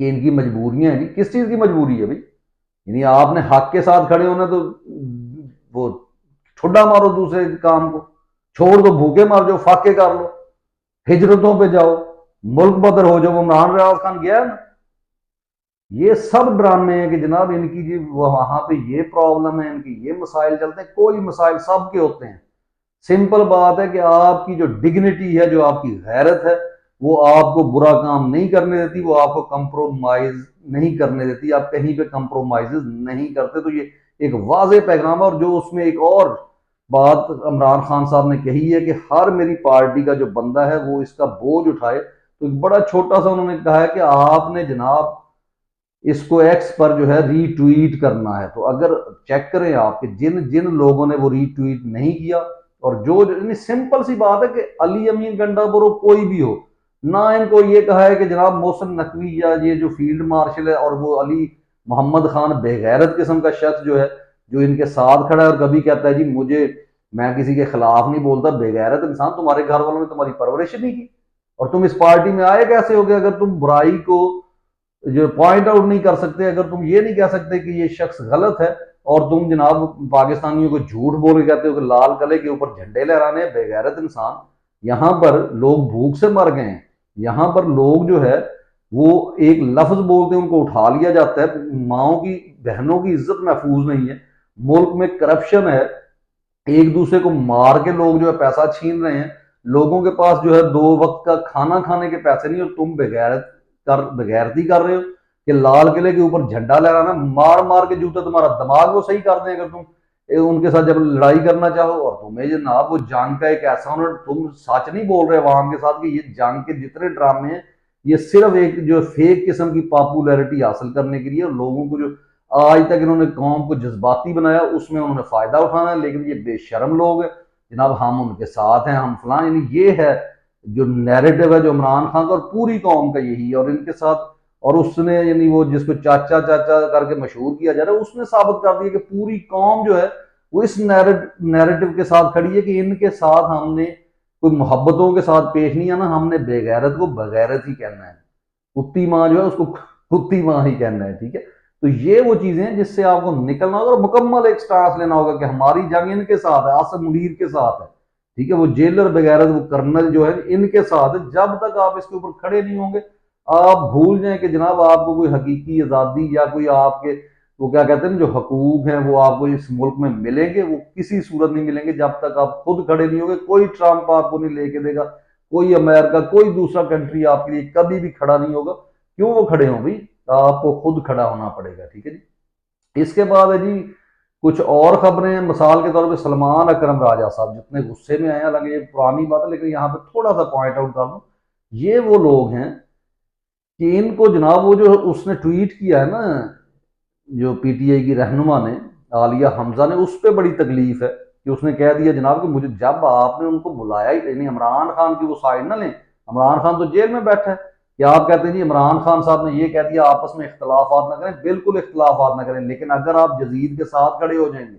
کہ ان کی مجبوریاں ہیں جی. کس چیز کی مجبوری ہے بھائی؟ یعنی آپ نے حق کے ساتھ کھڑے ہونا تو وہ ٹھڈا مارو دوسرے کام کو، چھوڑ دو، بھوکے مار جاؤ، فاقے کر لو، ہجرتوں پہ جاؤ، ملک بدر ہو جاؤ. عمران ریاض خان گیا ہے نا. یہ سب ڈرامے ہیں کہ جناب ان کی جی وہاں پہ یہ پرابلم ہے، ان کی یہ مسائل چلتے ہیں. کوئی مسائل سب کے ہوتے ہیں. سمپل بات ہے کہ آپ کی جو ڈگنیٹی ہے، جو آپ کی غیرت ہے، وہ آپ کو برا کام نہیں کرنے دیتی، وہ آپ کو کمپرومائز نہیں کرنے دیتی. آپ کہیں پہ کمپرومائز نہیں کرتے. تو یہ ایک واضح پیغام ہے. اور جو اس میں ایک اور بات عمران خان صاحب نے کہی ہے کہ ہر میری پارٹی کا جو بندہ ہے وہ اس کا بوجھ اٹھائے. تو ایک بڑا چھوٹا سا انہوں نے کہا ہے کہ آپ نے جناب اس کو ایکس پر جو ہے ری ٹویٹ کرنا ہے. تو اگر چیک کریں آپ کہ جن جن لوگوں نے وہ ری ٹویٹ نہیں کیا، اور جو سمپل سی بات ہے کہ علی امین گنڈا برو کوئی بھی ہو، نہ ان کو یہ کہا ہے کہ جناب محسن نقوی یا یہ جو فیلڈ مارشل ہے اور وہ علی محمد خان بے غیرت قسم کا شخص جو ہے، جو ان کے ساتھ کھڑا ہے اور کبھی کہتا ہے جی میں کسی کے خلاف نہیں بولتا. بے غیرت انسان، تمہارے گھر والوں نے تمہاری پرورش نہیں کی اور تم اس پارٹی میں آئے کیسے ہو گئے؟ اگر تم برائی کو جو پوائنٹ آؤٹ نہیں کر سکتے، اگر تم یہ نہیں کہہ سکتے کہ یہ شخص غلط ہے، اور تم جناب پاکستانیوں کو جھوٹ بول کے کہتے ہو کہ لال قلعے کے اوپر جھنڈے لہرانے، بے غیرت انسان. یہاں پر لوگ بھوک سے مر گئے ہیں. یہاں پر لوگ جو ہے وہ ایک لفظ بولتے ہیں ان کو اٹھا لیا جاتا ہے. ماؤں کی بہنوں کی عزت محفوظ نہیں ہے. ملک میں کرپشن ہے. ایک دوسرے کو مار کے لوگ جو ہے پیسہ چھین رہے ہیں. لوگوں کے پاس جو ہے 2 وقت کا کھانا کھانے کے پیسے نہیں، اور تم بغیرتی کر رہے ہو کہ لال قلعے کے اوپر جھنڈا لہرانا. مار مار کے جوتا تمہارا دماغ وہ صحیح کر دیں اگر تم ان کے ساتھ جب لڑائی کرنا چاہو. اور تمہیں جناب وہ جنگ کا ایک ایسا ہونا، تم سچ نہیں بول رہے عوام کے ساتھ کہ یہ جنگ کے جتنے ڈرامے ہیں یہ صرف ایک جو فیک قسم کی پاپولیرٹی حاصل کرنے کے لیے، اور لوگوں کو جو آج تک انہوں نے قوم کو جذباتی بنایا اس میں انہوں نے فائدہ اٹھانا ہے. لیکن یہ بے شرم لوگ ہیں جناب، ہم ان کے ساتھ ہیں، ہم فلاں. یعنی یہ ہے جو نیریٹو ہے جو عمران خان کا اور پوری قوم کا یہی ہے. اور ان کے ساتھ، اور اس نے یعنی وہ جس کو چاچا چاچا کر کے مشہور کیا جا رہا ہے، اس نے ثابت کر دیا کہ پوری قوم جو ہے وہ اس نیریٹو کے ساتھ کھڑی ہے کہ ان کے ساتھ ہم نے کوئی محبتوں کے ساتھ پیش نہیں آنا. ہم نے بے غیرت کو بغیرت ہی کہنا ہے. کتی ماں جو ہے اس کو کتی ماں ہی کہنا ہے. ٹھیک ہے. تو یہ وہ چیزیں ہیں جس سے آپ کو نکلنا ہوگا اور مکمل ایک سٹانس لینا ہوگا کہ ہماری جنگ ان کے ساتھ ہے، آصف منیر کے ساتھ ہے. ٹھیک ہے. وہ جیلر بغیرت، وہ کرنل جو ہے ان کے ساتھ ہے. جب تک آپ اس کے اوپر کھڑے نہیں ہوں گے، آپ بھول جائیں کہ جناب آپ کو کوئی حقیقی آزادی یا کوئی آپ کے وہ کیا کہتے ہیں جو حقوق ہیں وہ آپ کو اس ملک میں ملیں گے، وہ کسی صورت نہیں ملیں گے جب تک آپ خود کھڑے نہیں ہوں گے. کوئی ٹرمپ آپ کو نہیں لے کے دے گا، کوئی امریکہ، کوئی دوسرا کنٹری آپ کے لیے کبھی بھی کھڑا نہیں ہوگا. کیوں وہ کھڑے ہوں بھائی؟ آپ کو خود کھڑا ہونا پڑے گا. ٹھیک ہے جی. اس کے بعد ہے جی کچھ اور خبریں ہیں. مثال کے طور پہ سلمان اکرم راجہ صاحب جتنے غصے میں آئے ہیں، حالانکہ یہ پرانی بات ہے لیکن یہاں پہ تھوڑا سا پوائنٹ آؤٹ کر دوں. یہ وہ لوگ ہیں کہ ان کو جناب وہ جو اس نے ٹویٹ کیا ہے نا، جو پی ٹی آئی کی رہنما نے، عالیہ حمزہ نے، اس پہ بڑی تکلیف ہے کہ اس نے کہہ دیا جناب کہ مجھے جب آپ نے ان کو بلایا ہی، یعنی عمران خان کی وہ سائڈ نہ لیں. عمران خان تو جیل میں بیٹھا ہے. کہ آپ کہتے ہیں جی عمران خان صاحب نے یہ کہہ دیا آپس میں اختلافات نہ کریں. بالکل اختلافات نہ کریں، لیکن اگر آپ جزید کے ساتھ کھڑے ہو جائیں گے،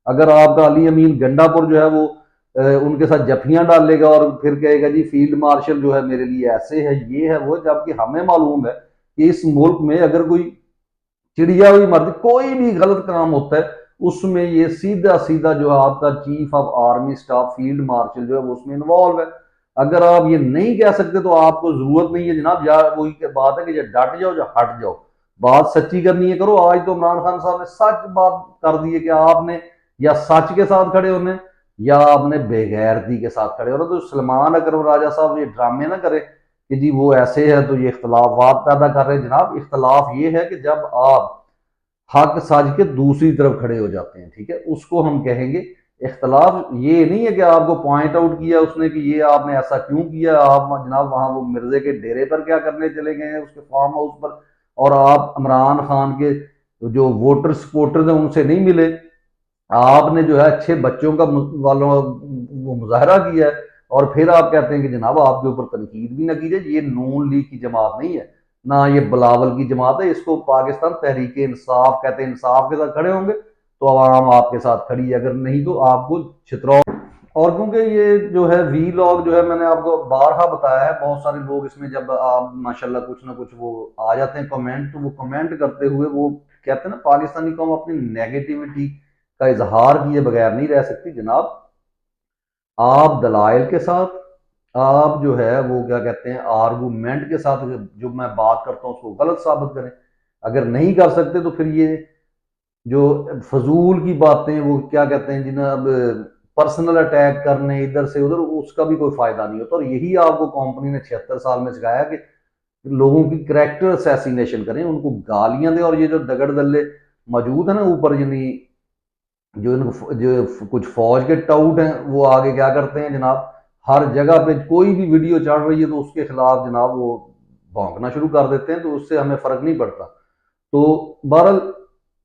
اگر آپ کا علی امین گنڈا پور جو ہے وہ ان کے ساتھ جفیاں ڈال لے گا اور پھر کہے گا جی فیلڈ مارشل جو ہے میرے لیے ایسے ہے، یہ ہے وہ، جبکہ ہمیں معلوم ہے کہ اس ملک میں اگر کوئی چڑیا ہوئی مرضی کوئی بھی غلط کام ہوتا ہے اس میں یہ سیدھا سیدھا جو ہے آپ کا chief of army staff field marshal جو ہے وہ اس میں انوالو ہے. اگر آپ یہ نہیں کہہ سکتے تو آپ کو ضرورت نہیں ہے جناب، یا وہی بات ہے کہ یا ڈٹ جاؤ یا ہٹ جاؤ. بات سچی کرنی ہے کرو. آج تو عمران خان صاحب نے سچ بات کر دی ہے کہ آپ نے یا سچ کے ساتھ کھڑے ہونے یا آپ نے بے غیرتی کے ساتھ کھڑے ہونا. تو سلمان اکرم راجہ صاحب یہ ڈرامے نہ کرے کہ جی وہ ایسے ہے تو یہ اختلافات پیدا کر رہے ہیں. جناب اختلاف یہ ہے کہ جب آپ حق ساج کے دوسری طرف کھڑے ہو جاتے ہیں. ٹھیک ہے. اس کو ہم کہیں گے اختلاف. یہ نہیں ہے کہ آپ کو پوائنٹ آؤٹ کیا اس نے کہ یہ آپ نے ایسا کیوں کیا، آپ جناب وہاں وہ مرزے کے ڈیرے پر کیا کرنے چلے گئے ہیں اس کے فارم ہاؤس پر، اور آپ عمران خان کے جو ووٹر سپورٹرز ہیں ان سے نہیں ملے. آپ نے جو ہے اچھے بچوں کا والوں وہ مظاہرہ کیا ہے، اور پھر آپ کہتے ہیں کہ جناب آپ کے اوپر تنقید بھی نہ کیجیے. یہ نون لیگ کی جماعت نہیں ہے، نہ یہ بلاول کی جماعت ہے. اس کو پاکستان تحریک انصاف کہتے ہیں. انصاف کے ساتھ کھڑے ہوں گے تو عوام آپ کے ساتھ کھڑی ہے، اگر نہیں تو آپ کو چھترو. اور کیونکہ یہ جو ہے وی لاگ جو ہے میں نے آپ کو بارہا بتایا ہے، بہت سارے لوگ اس میں جب آپ ماشاءاللہ کچھ نہ کچھ وہ آ جاتے ہیں کمنٹ، تو وہ کمنٹ کرتے ہوئے وہ کہتے ہیں نا پاکستانی قوم اپنی نیگیٹیوٹی کا اظہار کیے بغیر نہیں رہ سکتی جناب۔ آپ دلائل کے ساتھ، آپ جو ہے وہ کیا کہتے ہیں آرگومنٹ کے ساتھ جو میں بات کرتا ہوں اس کو غلط ثابت کریں۔ اگر نہیں کر سکتے تو پھر یہ جو فضول کی باتیں وہ کیا کہتے ہیں جناب پرسنل اٹیک کرنے ادھر سے ادھر، اس کا بھی کوئی فائدہ نہیں ہوتا۔ اور یہی آپ کو کمپنی نے 76 سال میں سکھایا کہ لوگوں کی کریکٹر اسیسینیشن کریں، ان کو گالیاں دیں۔ اور یہ جو دگڑ دلے موجود ہیں نا اوپر، یعنی جو کچھ فوج کے ٹاؤٹ ہیں، وہ آگے کیا کرتے ہیں جناب، ہر جگہ پہ کوئی بھی ویڈیو چڑھ رہی ہے تو اس کے خلاف جناب وہ بھونکنا شروع کر دیتے ہیں، تو اس سے ہمیں فرق نہیں پڑتا۔ تو بہرحال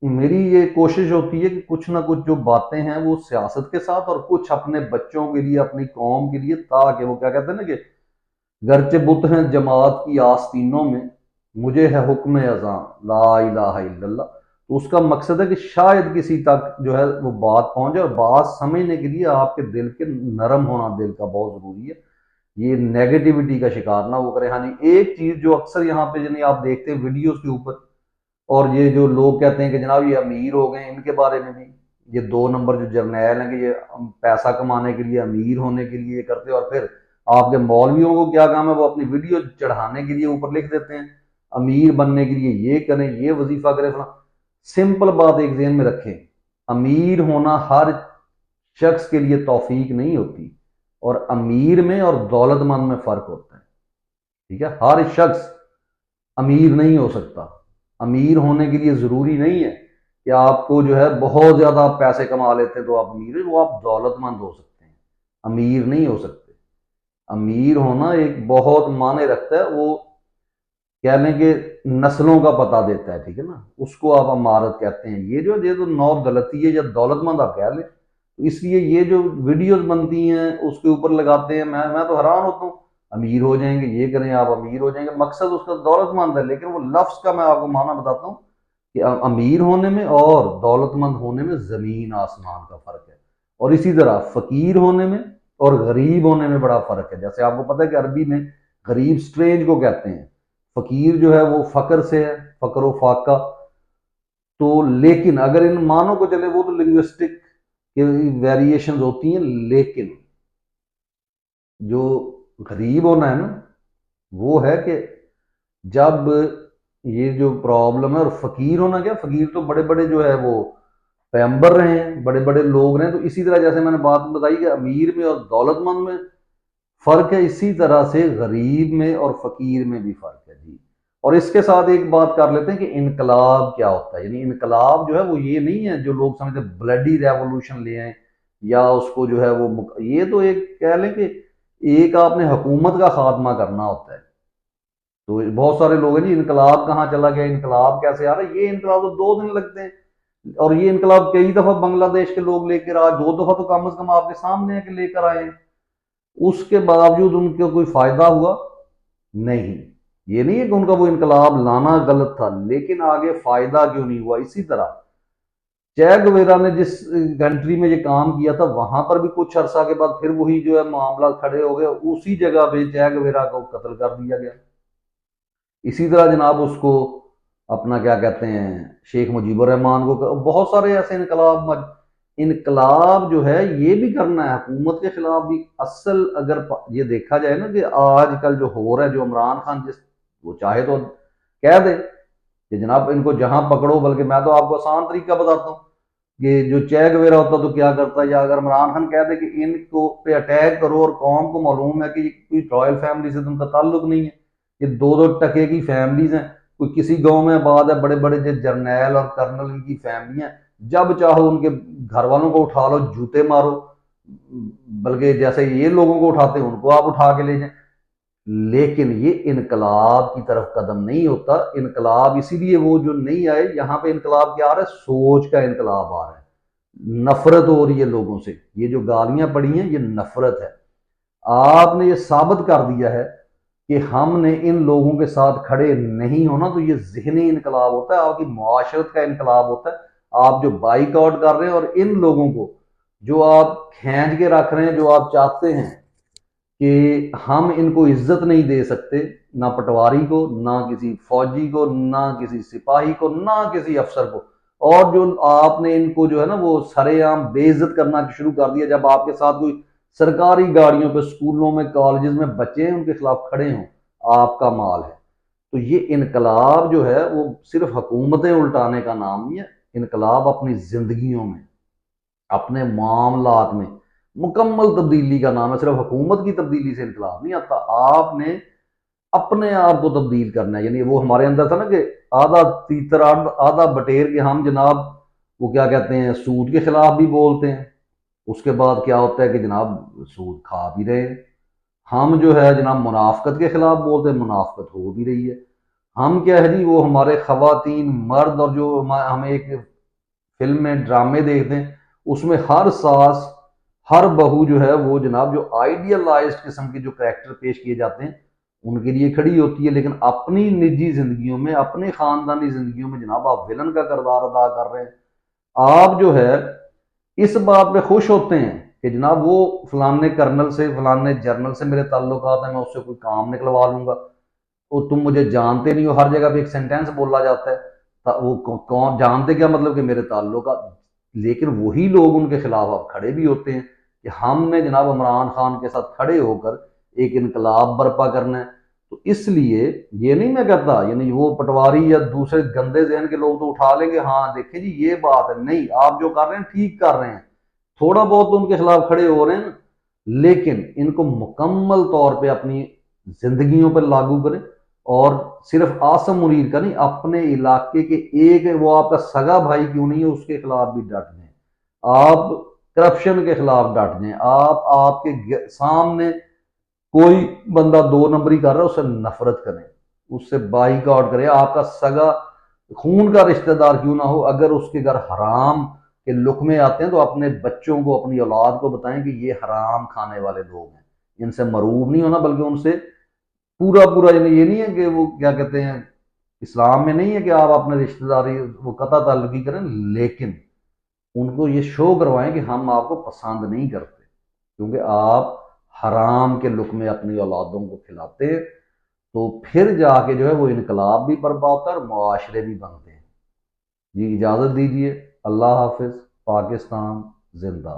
میری یہ کوشش ہوتی ہے کہ کچھ نہ کچھ جو باتیں ہیں وہ سیاست کے ساتھ، اور کچھ اپنے بچوں کے لیے، اپنی قوم کے لیے، تاکہ وہ کیا کہتے ہیں نا کہ گرچہ بت ہیں جماعت کی آستینوں میں، مجھے ہے حکم اذاں لا الہ الا اللہ۔ تو اس کا مقصد ہے کہ شاید کسی تک جو ہے وہ بات پہنچے، اور بات سمجھنے کے لیے آپ کے دل کے نرم ہونا دل کا بہت ضروری ہے، یہ نیگیٹیوٹی کا شکار نہ وہ کرے۔ ہاں جی، ایک چیز جو اکثر یہاں پہ یعنی آپ دیکھتے ہیں ویڈیوز کے اوپر، اور یہ جو لوگ کہتے ہیں کہ جناب یہ امیر ہو گئے، ان کے بارے میں بھی یہ 2 نمبر جو جرنیل ہیں کہ یہ پیسہ کمانے کے لیے، امیر ہونے کے لیے یہ کرتے ہیں، اور پھر آپ کے مولویوں کو کیا کام ہے، وہ اپنی ویڈیو چڑھانے کے لیے اوپر لکھ دیتے ہیں امیر بننے کے لیے یہ کریں، یہ وظیفہ کریں فلاں۔ سمپل بات ایک ذہن میں رکھیں، امیر ہونا ہر شخص کے لیے توفیق نہیں ہوتی، اور امیر میں اور دولت مند میں فرق ہوتا ہے، ٹھیک ہے؟ ہر شخص امیر نہیں ہو سکتا۔ امیر ہونے کے لیے ضروری نہیں ہے کہ آپ کو جو ہے بہت زیادہ آپ پیسے کما لیتے ہیں تو آپ امیر ہیں، وہ آپ دولت مند ہو سکتے ہیں، امیر نہیں ہو سکتے۔ امیر ہونا ایک بہت معنی رکھتا ہے، وہ کہہ لیں کہ نسلوں کا پتہ دیتا ہے، ٹھیک ہے نا، اس کو آپ امارت کہتے ہیں۔ یہ تو نو دولتی ہے یا دولت مند آپ کہہ لیں۔ تو اس لیے یہ جو ویڈیوز بنتی ہیں اس کے اوپر لگاتے ہیں، میں تو حیران ہوتا ہوں، امیر ہو جائیں گے، یہ کریں، آپ امیر ہو جائیں گے، مقصد اس کا دولت مند ہے، لیکن وہ لفظ کا میں آپ کو معنی بتاتا ہوں کہ امیر ہونے میں اور دولت مند ہونے میں زمین آسمان کا فرق ہے۔ اور اسی طرح فقیر ہونے میں اور غریب ہونے میں بڑا فرق ہے۔ جیسے آپ کو پتہ ہے کہ عربی میں غریب سٹرینج کو کہتے ہیں، فقیر جو ہے وہ فقر سے ہے، فقر و فاقہ۔ تو لیکن اگر ان معنوں کو چلے، وہ تو لنگوسٹک ویریشنز ہوتی ہیں، لیکن جو غریب ہونا ہے نا وہ ہے کہ جب یہ جو پرابلم ہے، اور فقیر ہونا کیا، فقیر تو بڑے بڑے جو ہے وہ پیغمبر رہے ہیں، بڑے بڑے لوگ رہے ہیں۔ تو اسی طرح جیسے میں نے بات بتائی کہ امیر میں اور دولت مند میں فرق ہے، اسی طرح سے غریب میں اور فقیر میں بھی فرق ہے جی۔ اور اس کے ساتھ ایک بات کر لیتے ہیں کہ انقلاب کیا ہوتا ہے۔ یعنی انقلاب جو ہے وہ یہ نہیں ہے جو لوگ سمجھتے بلڈی ریولوشن لے آئیں، یا اس کو جو ہے وہ یہ تو ایک کہہ لیں کہ ایک آپ نے حکومت کا خاتمہ کرنا ہوتا ہے۔ تو بہت سارے لوگ ہیں جی انقلاب کہاں چلا گیا، انقلاب کیسے آ رہا ہے، یہ انقلاب تو 2 دن لگتے ہیں، اور یہ انقلاب کئی دفعہ بنگلہ دیش کے لوگ لے کر آئے، 2 دفعہ تو کم از کم آپ کے سامنے ہے کہ لے کر آئے ہیں، اس کے باوجود ان کو کوئی فائدہ ہوا نہیں۔ یہ نہیں ہے کہ ان کا وہ انقلاب لانا غلط تھا، لیکن آگے فائدہ کیوں نہیں ہوا۔ اسی طرح چے گویرا نے جس کنٹری میں یہ کام کیا تھا، وہاں پر بھی کچھ عرصہ کے بعد پھر وہی جو ہے معاملات کھڑے ہو گئے، اسی جگہ پہ چے گویرا کو قتل کر دیا گیا۔ اسی طرح جناب اس کو اپنا کیا کہتے ہیں شیخ مجیب الرحمان کو، بہت سارے ایسے انقلاب جو ہے یہ بھی کرنا ہے، حکومت کے خلاف بھی۔ اصل اگر یہ دیکھا جائے نا کہ آج کل جو ہو رہا ہے، جو عمران خان وہ چاہے تو کہہ دے کہ جناب ان کو جہاں پکڑو، بلکہ میں تو آپ کو آسان طریقہ بتاتا ہوں کہ جو چے گویرا ہوتا تو کیا کرتا، یا اگر عمران خان کہہ دے کہ ان کو پہ اٹیک کرو، اور قوم کو معلوم ہے کہ یہ کوئی رائل فیملی سے تم کا تعلق نہیں ہے، یہ 2 ٹکے کی فیملیز ہیں، کوئی کسی گاؤں میں آباد ہے، بڑے بڑے جو جرنیل اور کرنل ان کی فیملی ہیں، جب چاہو ان کے گھر والوں کو اٹھا لو، جوتے مارو، بلکہ جیسے یہ لوگوں کو اٹھاتے ہیں ان کو آپ اٹھا کے لے جائیں۔ لیکن یہ انقلاب کی طرف قدم نہیں ہوتا۔ انقلاب اسی لیے وہ جو نہیں آئے، یہاں پہ انقلاب کیا آ رہا ہے، سوچ کا انقلاب آ رہا ہے، نفرت ہو رہی ہے لوگوں سے۔ یہ جو گالیاں پڑی ہیں یہ نفرت ہے۔ آپ نے یہ ثابت کر دیا ہے کہ ہم نے ان لوگوں کے ساتھ کھڑے نہیں ہونا، تو یہ ذہنی انقلاب ہوتا ہے، آپ کی معاشرت کا انقلاب ہوتا ہے۔ آپ جو بائیک آؤٹ کر رہے ہیں اور ان لوگوں کو جو آپ کھینچ کے رکھ رہے ہیں، جو آپ چاہتے ہیں کہ ہم ان کو عزت نہیں دے سکتے، نہ پٹواری کو، نہ کسی فوجی کو، نہ کسی سپاہی کو، نہ کسی افسر کو، اور جو آپ نے ان کو جو ہے نا وہ سرے عام بے عزت کرنا شروع کر دیا جب آپ کے ساتھ کوئی سرکاری گاڑیوں پہ اسکولوں میں کالجز میں بچے ہیں ان کے خلاف کھڑے ہوں، آپ کا مال ہے۔ تو یہ انقلاب جو ہے وہ صرف حکومتیں الٹانے کا نام نہیں ہے، انقلاب اپنی زندگیوں میں، اپنے معاملات میں مکمل تبدیلی کا نام ہے۔ صرف حکومت کی تبدیلی سے انقلاب نہیں آتا، آپ نے اپنے آپ کو تبدیل کرنا ہے۔ یعنی وہ ہمارے اندر تھا نا کہ آدھا تیتر آدھا بٹیر کے ہم جناب وہ کیا کہتے ہیں سود کے خلاف بھی بولتے ہیں، اس کے بعد کیا ہوتا ہے کہ جناب سود کھا بھی رہے ہیں۔ ہم جو ہے جناب منافقت کے خلاف بولتے ہیں، منافقت ہو بھی رہی ہے۔ ہم کیا ہے جی وہ ہمارے خواتین مرد اور جو ہمیں ایک فلم میں ڈرامے دیکھتے ہیں اس میں ہر ساس ہر بہو جو ہے وہ جناب جو آئیڈیلائزڈ قسم کے جو کریکٹر پیش کیے جاتے ہیں ان کے لیے کھڑی ہوتی ہے، لیکن اپنی نجی زندگیوں میں اپنے خاندانی زندگیوں میں جناب آپ ویلن کا کردار ادا کر رہے ہیں۔ آپ جو ہے اس بات پہ خوش ہوتے ہیں کہ جناب وہ فلانے کرنل سے فلانے جرنل سے میرے تعلقات ہیں، میں اس سے کوئی کام نکلوا لوں گا، وہ تم مجھے جانتے نہیں ہو، ہر جگہ پہ ایک سینٹینس بولا جاتا ہے، وہ کون جانتے کیا مطلب کہ میرے تعلقات، لیکن وہی لوگ ان کے خلاف اب کھڑے بھی ہوتے ہیں کہ ہم نے جناب عمران خان کے ساتھ کھڑے ہو کر ایک انقلاب برپا کرنا ہے۔ تو اس لیے یہ نہیں میں کہتا یعنی وہ پٹواری یا دوسرے گندے ذہن کے لوگ تو اٹھا لیں گے ہاں دیکھیں جی یہ بات ہے، نہیں، آپ جو کر رہے ہیں ٹھیک کر رہے ہیں، تھوڑا بہت تو ان کے خلاف کھڑے ہو رہے ہیں نا، لیکن ان کو مکمل طور پہ اپنی زندگیوں پر لاگو کریں، اور صرف آسم منیر کا نہیں اپنے علاقے کے ایک وہ آپ کا سگا بھائی کیوں نہیں ہے اس کے خلاف بھی ڈٹ جائیں، آپ کرپشن کے خلاف ڈٹ جائیں، آپ کے سامنے کوئی بندہ دو نمبری کر رہا ہے اس سے نفرت کریں، اس سے بائیک آؤٹ کریں، آپ کا سگا خون کا رشتہ دار کیوں نہ ہو، اگر اس کے گھر حرام کے لقمے آتے ہیں تو اپنے بچوں کو اپنی اولاد کو بتائیں کہ یہ حرام کھانے والے لوگ ہیں، ان سے مروب نہیں ہونا بلکہ ان سے پورا پورا، یعنی یہ نہیں ہے کہ وہ کیا کہتے ہیں اسلام میں نہیں ہے کہ آپ اپنے رشتہ داری وہ قطع تعلقی کریں، لیکن ان کو یہ شو کروائیں کہ ہم آپ کو پسند نہیں کرتے کیونکہ آپ حرام کے لقمے اپنی اولادوں کو کھلاتے ہیں، تو پھر جا کے جو ہے وہ انقلاب بھی برپا ہوتا ہے اور معاشرے بھی بنتے ہیں۔ جی اجازت دیجیے، اللہ حافظ، پاکستان زندہ۔